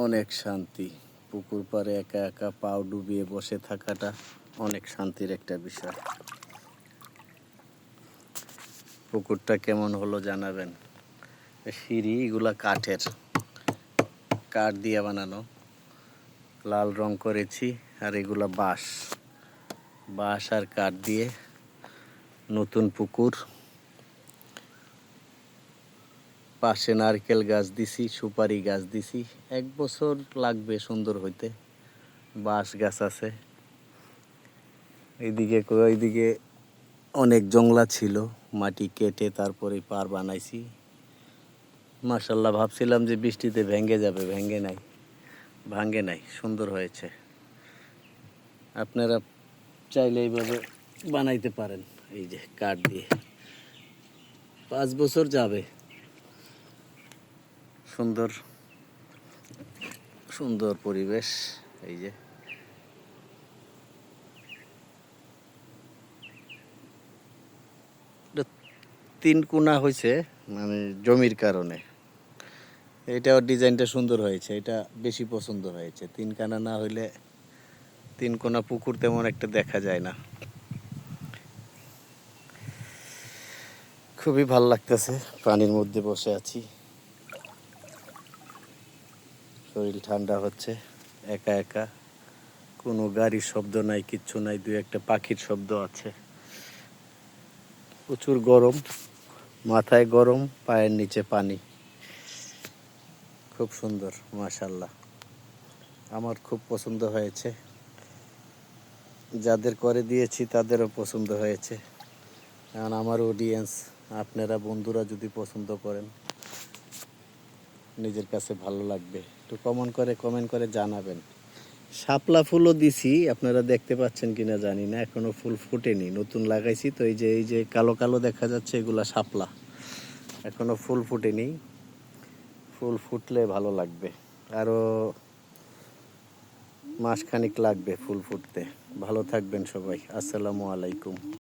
অনেক শান্তি। পুকুর পাড়ে একা একা পাও ডুবিয়ে বসে থাকাটা অনেক শান্তির একটা বিষয়। পুকুরটা কেমন হলো জানাবেন। সিঁড়ি এগুলা কাঠের, কাঠ দিয়ে বানানো, লাল রং করেছি। আর এগুলা বাঁশ আর কাঠ দিয়ে নতুন পুকুর। পাশে নারকেল গাছ দিছি, সুপারি গাছ দিছি। 1 বছর লাগবে সুন্দর হইতে। বাঁশ গাছ আছে। ওইদিকে অনেক জংলা ছিল, মাটি কেটে তারপরে পার বানাইছি। মাশাআল্লাহ, ভাবছিলাম যে বৃষ্টিতে ভেঙে যাবে, ভাঙে নাই, সুন্দর হয়েছে। আপনারা চাইলে এইভাবে বানাইতে পারেন। এই যে কাঠ দিয়ে 5 বছর যাবে। সুন্দর সুন্দর পরিবেশ। এই যে এটা 3 কোণা হয়েছে, মানে জমির কারণে। এটাও ডিজাইনটা সুন্দর হয়েছে, এটা বেশি পছন্দ হয়েছে। 3 কোণা না হইলে 3 কোণা পুকুর তেমন একটা দেখা যায় না। খুবই ভাল লাগতেছে, পানির মধ্যে বসে আছি, শরীর ঠান্ডা হচ্ছে। একা একা, কোনো গাড়ির শব্দ নাই, কিচ্ছু নাই। 2-1টা পাখির শব্দ আছে। প্রচুর গরম, মাথায় গরম, পায়ের নিচে পানি। খুব সুন্দর, মাশাআল্লাহ। আমার খুব পছন্দ হয়েছে। যাদের করে দিয়েছি তাদেরও পছন্দ হয়েছে। কারণ আমার অডিয়েন্স, আপনারা বন্ধুরা যদি পছন্দ করেন, নিজের কাছে ভালো লাগবে। একটু কমেন্ট করে জানাবেন। শাপলা ফুলও দিছি, আপনারা দেখতে পাচ্ছেন কিনা জানি না, এখনো ফুল ফুটেনি, নতুন লাগাইছি তো। এই যে কালো কালো দেখা যাচ্ছে, এগুলা শাপলা, এখনো ফুল ফুটেনি। ফুল ফুটলে ভালো লাগবে। আরও মাসখানিক লাগবে ফুল ফুটতে। ভালো থাকবেন সবাই। আসসালামু আলাইকুম।